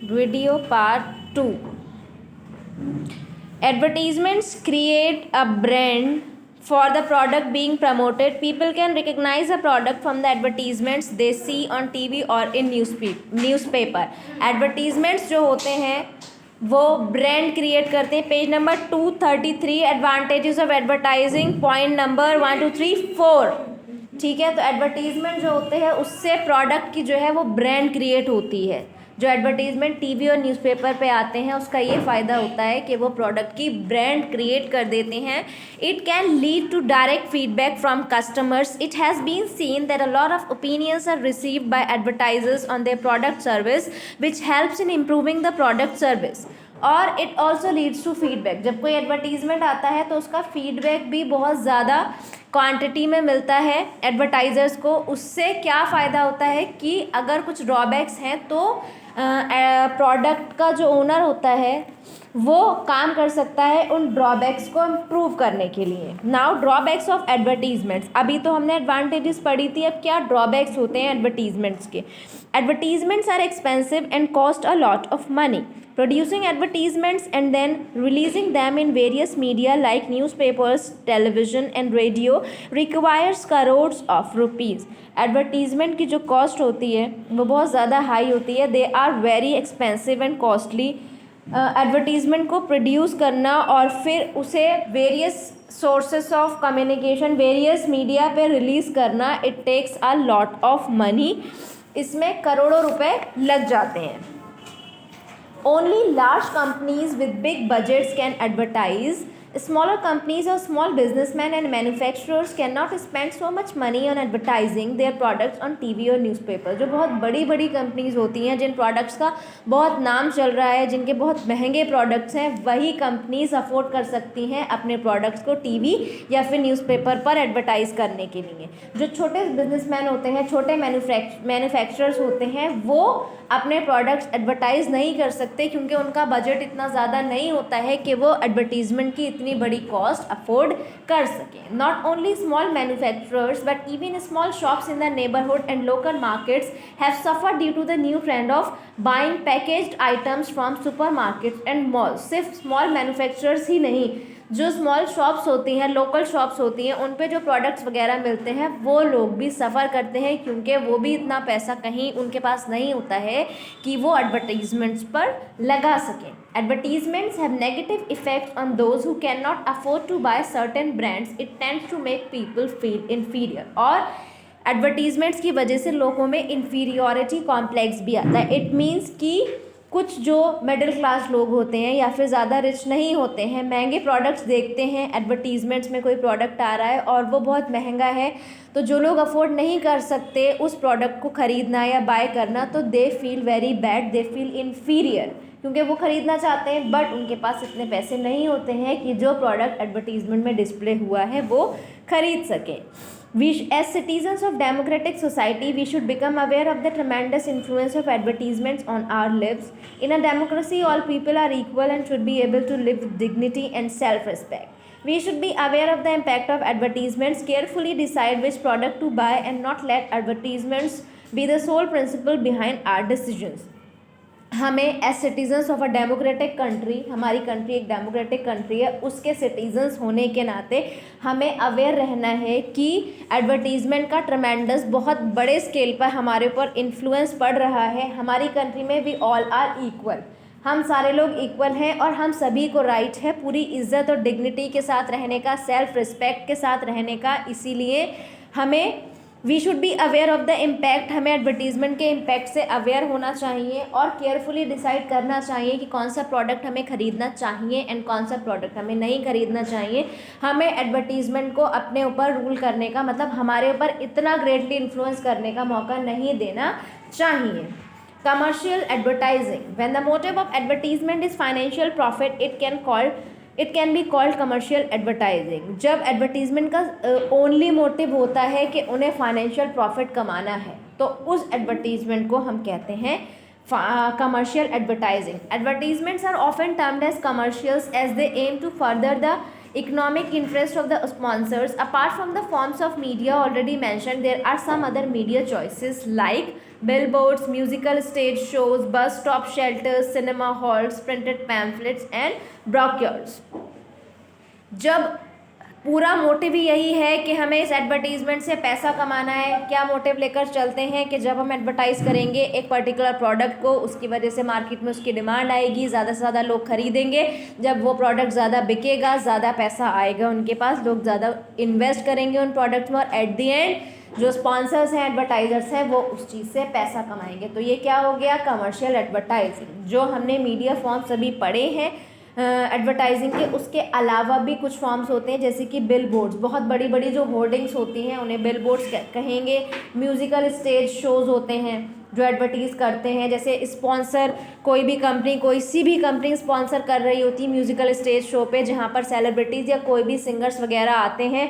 Video part 2. Advertisements create a brand for the product being promoted. People can recognize a product from the advertisements they see on TV or in newspaper. Advertisements जो होते हैं वो brand create करते हैं. Page number 233, advantages of advertising, point number 1 2 3 4. ठीक है, तो advertisement जो होते हैं उससे प्रोडक्ट की जो है वो ब्रांड क्रिएट होती है. जो एडवर्टीजमेंट टीवी और न्यूज़पेपर पे आते हैं उसका ये फ़ायदा होता है कि वो प्रोडक्ट की ब्रांड क्रिएट कर देते हैं. It can lead to direct feedback from customers. It has been seen that a lot of opinions are received by advertisers on their product service which helps in improving the product service. और it also leads to feedback. जब कोई advertisement आता है तो उसका feedback भी बहुत ज़्यादा क्वांटिटी में मिलता है एडवर्टाइज़र्स को. उससे क्या फ़ायदा होता है कि अगर कुछ ड्रॉबैक्स हैं तो प्रोडक्ट का जो ओनर होता है वो काम कर सकता है उन ड्रॉबैक्स को इम्प्रूव करने के लिए. Now drawbacks of advertisements. अभी तो हमने एडवांटेजेस पढ़ी थी, अब क्या ड्रॉबैक्स होते हैं एडवर्टीजमेंट्स के. Advertisements are expensive and cost a lot of money. Producing advertisements and then releasing them in various media like newspapers, television and radio requires crores of rupees. Advertisement की जो cost होती है वो बहुत ज़्यादा हाई होती है. They are very expensive and costly. Advertisement को प्रोड्यूस करना और फिर उसे various sources of communication, various media पे रिलीज़ करना, it takes a lot of money. इसमें करोड़ों रुपए लग जाते हैं. Only large companies with big budgets can advertise. Smaller companies or small businessmen and manufacturers cannot spend so much money on advertising their products on TV और newspaper. जो बहुत बड़ी बड़ी कंपनीज होती हैं जिन प्रोडक्ट्स का बहुत नाम चल रहा है, जिनके बहुत महंगे प्रोडक्ट्स हैं, वही कंपनीज अफोर्ड कर सकती हैं अपने प्रोडक्ट्स को टीवी या फिर न्यूज़पेपर पर एडवर्टाइज करने के लिए. जो छोटे बिजनेसमैन होते हैं, छोटे मैन्युफैक्चरर्स होते हैं, वो अपने प्रोडक्ट्स एडवर्टाइज़ नहीं कर सकते क्योंकि उनका बजट इतना ज़्यादा नहीं होता है कि वो एडवर्टीज़मेंट की इतनी बड़ी कॉस्ट अफोर्ड कर सकें. Not only small manufacturers but even small shops in the neighbourhood and local markets have suffered due to the new trend of buying packaged items from super markets and malls. सिर्फ small manufacturers ही नहीं, जो small shops होती हैं, local shops होती हैं, उन पे जो प्रोडक्ट्स वगैरह मिलते हैं वो लोग भी सफ़र करते हैं क्योंकि वो भी इतना पैसा कहीं उनके पास नहीं होता है कि वो एडवर्टीज़मेंट्स पर लगा सकें. Advertisements have negative effects on those who can not afford to buy certain brands. It tends to make people feel inferior. और एडवर्टीज़मेंट्स की वजह से लोगों में इन्फीरियॉरिटी कॉम्प्लेक्स भी आता है. इट मीन्स कि कुछ जो मिडिल क्लास लोग होते हैं या फिर ज़्यादा रिच नहीं होते हैं, महंगे प्रोडक्ट्स देखते हैं, एडवर्टीज़मेंट्स में कोई प्रोडक्ट आ रहा है और वो बहुत महंगा है, तो जो लोग अफोर्ड नहीं कर सकते उस प्रोडक्ट को ख़रीदना या बाय करना, तो they feel very bad, they feel inferior क्योंकि वो ख़रीदना चाहते हैं बट उनके पास इतने पैसे नहीं होते हैं कि जो प्रोडक्ट एडवर्टीज़मेंट में डिस्प्ले हुआ है वो ख़रीद सकें. As citizens of democratic society, we should become aware of the tremendous influence of advertisements on our lives. In a democracy, all people are equal and should be able to live with dignity and self-respect. We should be aware of the impact of advertisements, carefully decide which product to buy and not let advertisements be the sole principle behind our decisions. हमें as citizens of a democratic country, हमारी country एक democratic country है, उसके citizens होने के नाते हमें aware रहना है कि एडवर्टीज़मेंट का ट्रमेंडस बहुत बड़े स्केल पर हमारे ऊपर इन्फ्लुएंस पड़ रहा है. हमारी कंट्री में वी ऑल आर इक्वल, हम सारे लोग इक्वल हैं और हम सभी को राइट है पूरी इज्जत और डिग्निटी के साथ रहने का, सेल्फ रिस्पेक्ट के साथ रहने का. इसीलिए हमें we should be aware of the impact, हमें एडवर्टीज़मेंट के इम्पैक्ट से अवेयर होना चाहिए और केयरफुली डिसाइड करना चाहिए कि कौन सा प्रोडक्ट हमें ख़रीदना चाहिए एंड कौन सा प्रोडक्ट हमें नहीं ख़रीदना चाहिए. हमें एडवर्टीज़मेंट को अपने ऊपर रूल करने का, मतलब हमारे ऊपर इतना ग्रेटली इन्फ्लुएंस करने का मौका नहीं देना चाहिए. Commercial advertising. When the motive of advertisement is financial profit, it can be called commercial advertising. जब एडवर्टीज़मेंट का ओनली मोटिव होता है कि उन्हें फाइनेंशियल प्रॉफिट कमाना है तो उस एडवर्टीज़मेंट को हम कहते हैं commercial advertising. Advertisements are often termed as commercials as they aim to further the economic interest of the sponsors. Apart from the forms of media already mentioned, there are some other media choices like billboards, musical stage shows, bus stop shelters, cinema halls, printed pamphlets and brochures. जब पूरा motive ही यही है कि हमें इस advertisement से पैसा कमाना है, क्या मोटिव लेकर चलते हैं कि जब हम एडवर्टाइज़ करेंगे एक पर्टिकुलर प्रोडक्ट को, उसकी वजह से मार्केट में उसकी डिमांड आएगी, ज़्यादा से ज़्यादा लोग खरीदेंगे, जब वो प्रोडक्ट ज़्यादा बिकेगा, ज़्यादा पैसा आएगा उनके पास, लोग ज़्यादा इन्वेस्ट करेंगे उन प्रोडक्ट्स में और एट दी एंड जो स्पॉन्सर्स हैं, एडवर्टाइजर्स हैं, वो उस चीज़ से पैसा कमाएंगे। तो ये क्या हो गया? Commercial advertising. जो हमने मीडिया फॉर्म्स अभी पढ़े हैं एडवर्टाइजिंग के, उसके अलावा भी कुछ फॉर्म्स होते हैं जैसे कि बिल बोर्ड्स, बहुत बड़ी बड़ी जो होर्डिंग्स होती हैं उन्हें बिल बोर्ड्स कहेंगे। म्यूज़िकल स्टेज शोज़ होते हैं जो एडवर्टीज़ करते हैं, जैसे स्पॉन्सर कोई भी कंपनी, कोई सी भी कंपनी स्पॉन्सर कर रही होती है म्यूज़िकल स्टेज शो पे, जहाँ पर सेलिब्रिटीज़ या कोई भी सिंगर्स वगैरह आते हैं,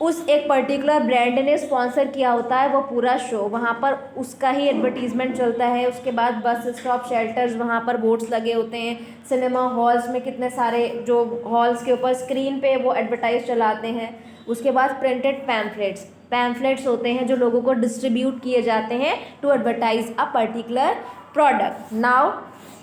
उस एक पर्टिकुलर ब्रांड ने स्पॉन्सर किया होता है वो पूरा शो, वहाँ पर उसका ही एडवर्टीज़मेंट चलता है। उसके बाद बस स्टॉप शेल्टर्स, वहाँ पर बोर्ड्स लगे होते हैं। सिनेमा हॉल्स में कितने सारे जो हॉल्स के ऊपर स्क्रीन पे वो एडवर्टाइज चलाते हैं। उसके बाद प्रिंटेड पैम्फलेट्स होते हैं जो लोगों को डिस्ट्रीब्यूट किए जाते हैं to advertise a particular product. Now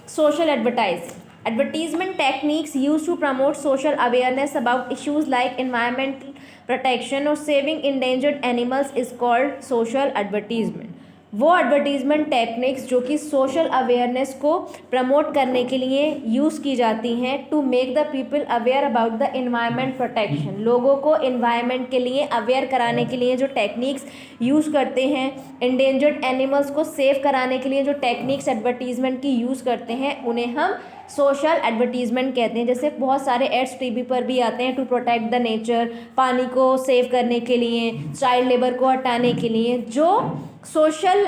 social advertising, advertisement techniques used to promote social awareness about issues like environmental protection or saving endangered animals is called social advertisement. वो advertisement techniques जो कि social awareness को promote करने के लिए use की जाती हैं to make the people aware about the environment protection, लोगों को इन्वायरमेंट के लिए अवेयर कराने के लिए जो टेक्निक्स यूज़ करते हैं, इंडेंजर्ड एनिमल्स को सेव कराने के लिए जो टेक्निक्स एडवर्टीज़मेंट की यूज़ करते हैं, उन्हें हम सोशल एडवर्टीज़मेंट कहते हैं। जैसे बहुत सारे एड्स टीवी पर भी आते हैं टू प्रोटेक्ट द नेचर, पानी को सेव करने के लिए, चाइल्ड लेबर को हटाने के लिए, जो सोशल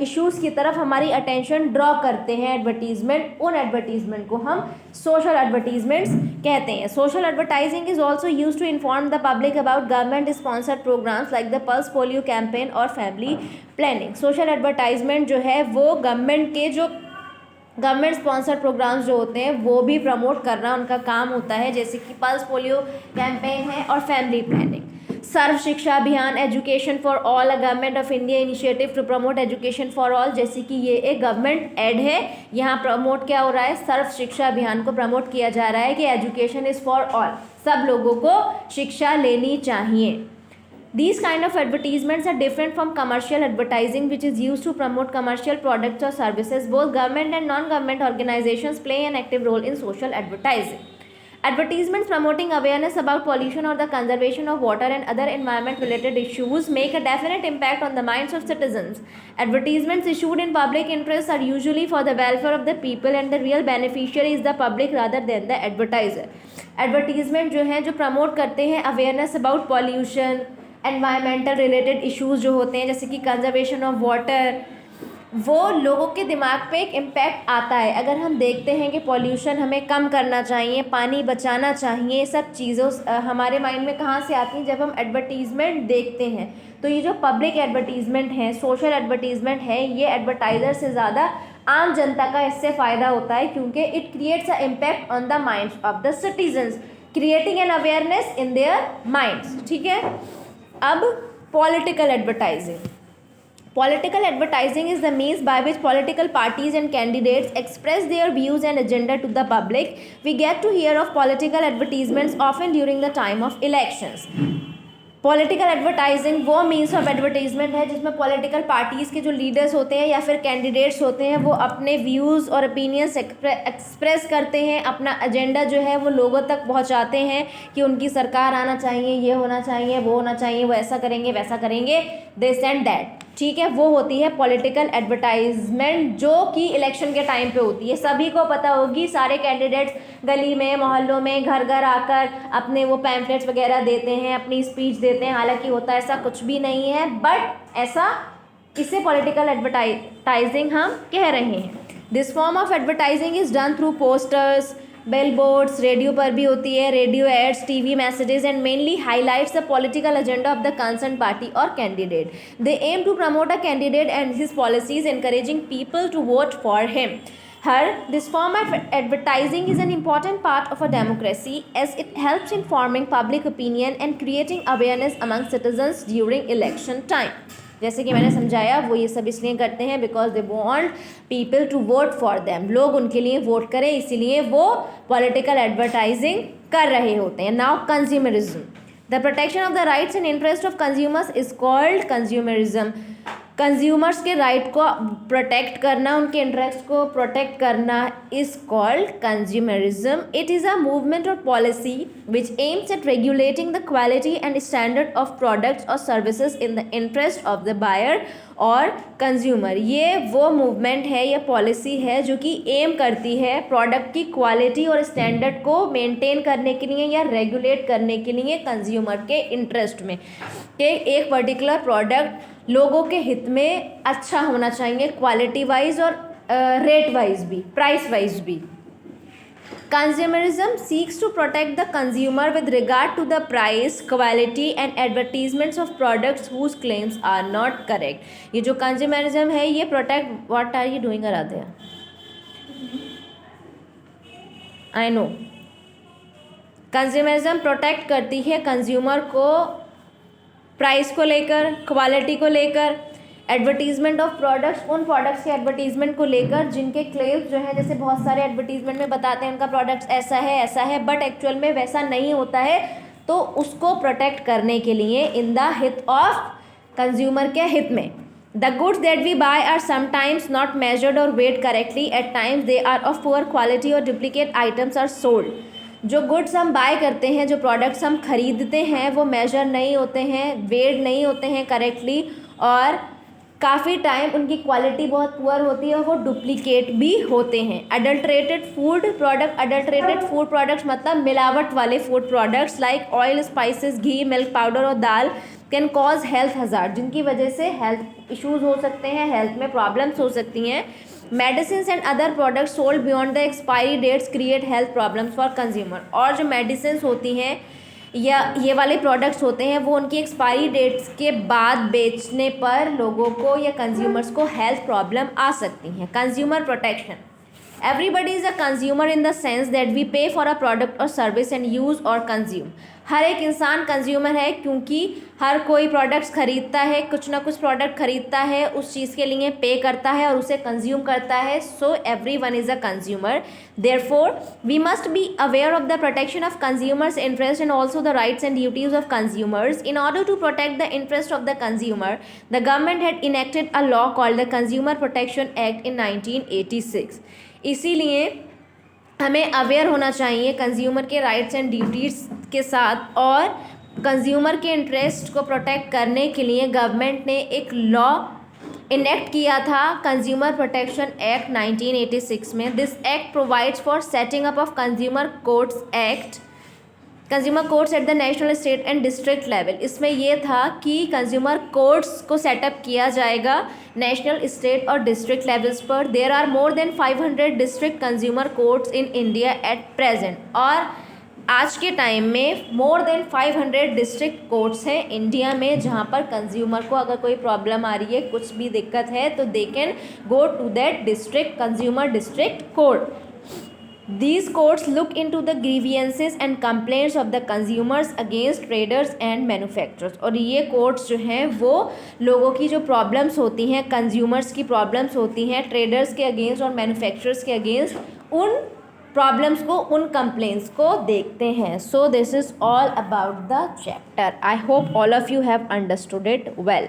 इश्यूज़ की तरफ हमारी अटेंशन ड्रॉ करते हैं एडवर्टीज़मेंट, उन एडवर्टीज़मेंट को हम सोशल एडवर्टीज़मेंट्स कहते हैं। Social advertising is also use to inform the public about government sponsored programmes like the pulse polio campaign और फैमिली प्लानिंग। सोशल एडवर्टाइजमेंट जो है वो गवर्नमेंट स्पॉन्सर प्रोग्राम्स जो होते हैं वो भी प्रमोट करना उनका काम होता है, जैसे कि पल्स पोलियो कैंपेन है और family planning. Sarva Shiksha Abhiyan, education for all, a government of India initiative to promote education for all, जैसे कि ये एक गवर्नमेंट एड है, यहाँ प्रमोट क्या हो रहा है? सर्व शिक्षा अभियान को प्रमोट किया जा रहा है कि एजुकेशन इज़ फॉर ऑल, सब लोगों को शिक्षा लेनी चाहिए। These kind of advertisements are different from commercial advertising, which is used to promote commercial products or services. Both government and non-government organizations play an active role in social advertising. Advertisements promoting awareness about pollution or the conservation of water and other environment-related issues make a definite impact on the minds of citizens. Advertisements issued in public interest are usually for the welfare of the people, and the real beneficiary is the public rather than the advertiser. Advertisement जो है जो promote करते हैं awareness about pollution, environmental related issues जो होते हैं जैसे कि कंजर्वेशन ऑफ वाटर, वो लोगों के दिमाग पे एक इम्पैक्ट आता है। अगर हम देखते हैं कि पॉल्यूशन हमें कम करना चाहिए, पानी बचाना चाहिए, सब चीज़ों हमारे माइंड में कहाँ से आती हैं? जब हम एडवर्टीज़मेंट देखते हैं। तो ये जो पब्लिक एडवर्टीज़मेंट है, सोशल एडवर्टीज़मेंट है, ये एडवर्टाइज़र से ज़्यादा आम जनता का इससे फ़ायदा होता है, क्योंकि it creates a impact on the minds of the citizens, creating an awareness in their minds. ठीक है, अब political advertising. Political advertising is the means by which political parties and candidates express their views and agenda to the public. We get to hear of political advertisements often during the time of elections. Political advertising वो means of advertisement है जिसमें political parties के जो leaders होते हैं या फिर candidates होते हैं वो अपने व्यूज़ और ओपिनियंस एक्सप्रेस करते हैं, अपना एजेंडा जो है वो लोगों तक पहुंचाते हैं कि उनकी सरकार आना चाहिए, ये होना चाहिए, वो होना चाहिए, वो ऐसा करेंगे, वैसा करेंगे, दिस एंड दैट। ठीक है, वो होती है पॉलिटिकल एडवर्टाइजमेंट जो कि इलेक्शन के टाइम पे होती है। सभी को पता होगी, सारे कैंडिडेट्स गली में, मोहल्लों में, घर घर आकर अपने वो पैम्फलेट्स वगैरह देते हैं, अपनी स्पीच देते हैं। हालांकि होता ऐसा कुछ भी नहीं है, बट ऐसा इसे पॉलिटिकल एडवर्टाइजिंग हम कह रहे हैं। This form of advertising is done through posters, billboards, radio पर भी होती है, radio ads, TV messages, and mainly highlights the political agenda of the concern party और candidate. They aim to promote a candidate and his policies, encouraging people to vote for him. This form of advertising is an important part of a democracy as it helps in forming public opinion and creating awareness among citizens during election time. जैसे कि मैंने समझाया, वो ये सब इसलिए करते हैं because they want people to vote for them, लोग उनके लिए वोट करें, इसीलिए वो पॉलिटिकल एडवर्टाइजिंग कर रहे होते हैं। Now consumerism, the protection of the rights and interest of consumers is called consumerism. Consumers के राइट को प्रोटेक्ट करना, उनके इंटरेस्ट को प्रोटेक्ट करना is called consumerism. It is a movement और policy which aims at regulating the quality and standard of products और services in the interest of the buyer और consumer. ये वो मूवमेंट है या पॉलिसी है जो कि एम करती है प्रोडक्ट की क्वालिटी और स्टैंडर्ड को मेंटेन करने के लिए या रेगुलेट करने के लिए कंज्यूमर के इंटरेस्ट में, कि एक पर्टिकुलर प्रोडक्ट लोगों के हित में अच्छा होना चाहिए, क्वालिटी वाइज और रेट वाइज भी, प्राइस वाइज भी। Consumerism seeks to protect the consumer with regard to the price, quality and advertisements of products whose claims are not correct. ये जो consumerism है ये protect, what are you doing Aradhya? I know. Consumerism protect करती है consumer को price को लेकर, quality को लेकर, एडवर्टीजमेंट ऑफ प्रोडक्ट्स, उन प्रोडक्ट्स के एडवर्टीजमेंट को लेकर जिनके क्लेम्स जो है, जैसे बहुत सारे एडवर्टीजमेंट में बताते हैं उनका प्रोडक्ट्स ऐसा है बट एक्चुअल में वैसा नहीं होता है, तो उसको प्रोटेक्ट करने के लिए इन द हित ऑफ कंज्यूमर के हित में। The goods that we buy are sometimes not measured और weight correctly, at times they are of poor quality और डुप्लीकेट आइटम्स आर सोल्ड। जो गुड्स हम बाय करते हैं, जो प्रोडक्ट्स हम खरीदते हैं, वो मेजर नहीं होते हैं, वेट नहीं होते हैं करेक्टली, और काफ़ी टाइम उनकी क्वालिटी बहुत पुअर होती है और वो डुप्लीकेट भी होते हैं। अडल्ट्रेटेड फूड प्रोडक्ट्स मतलब मिलावट वाले food products like oil, spices, ghee, milk powder और dal can cause health hazard, जिनकी वजह से हेल्थ इश्यूज़ हो सकते हैं, हेल्थ में प्रॉब्लम्स हो सकती हैं। Medicine and other products sold beyond the expiry dates create health problems for consumer. और जो मेडिसिन होती हैं या ये वाले प्रोडक्ट्स होते हैं, वो उनकी एक्सपायरी डेट्स के बाद बेचने पर लोगों को या कंज्यूमर्स को हेल्थ प्रॉब्लम आ सकती हैं। Consumer protection, everybody is a consumer in the sense that we pay for a product or service and use or consume. हर एक इंसान कंज्यूमर है क्योंकि हर कोई प्रोडक्ट्स खरीदता है, कुछ ना कुछ प्रोडक्ट खरीदता है, उस चीज़ के लिए पे करता है और उसे कंज्यूम करता है। So everyone is a consumer. Therefore we must be aware of the protection of consumers interest and also the rights and duties of consumers. In order to protect the interest of the consumer, the government had enacted a law called the consumer protection act in 1986। इसीलिए हमें aware होना चाहिए consumer के rights and duties के साथ, और consumer के interest को प्रोटेक्ट करने के लिए गवर्नमेंट ने एक लॉ इनेक्ट किया था, कंज्यूमर प्रोटेक्शन एक्ट 1986 में। This act provides for setting up of consumer courts at the national, state and district level. इसमें यह था कि कंज्यूमर कोर्ट्स को सेटअप किया जाएगा नेशनल, स्टेट और डिस्ट्रिक्ट लेवल्स पर। There are more than 500 district consumer courts in India at present. और आज के टाइम में मोर देन 500 डिस्ट्रिक्ट कोर्ट्स हैं इंडिया में, जहाँ पर कंज्यूमर को अगर कोई प्रॉब्लम आ रही है, कुछ भी दिक्कत है, तो they can go to that district consumer district court. These courts look into the grievances and complaints of the consumers against traders and manufacturers। और ये कोर्ट्स जो हैं वो लोगों की जो प्रॉब्लम्स होती हैं, कंज्यूमर्स की प्रॉब्लम्स होती हैं, ट्रेडर्स के अगेंस्ट और मैन्युफैक्चरर्स के अगेंस्ट, उन प्रॉब्लम्स को, उन कंप्लेंट्स को देखते हैं। So this is all about the chapter. I hope all of you have understood it well.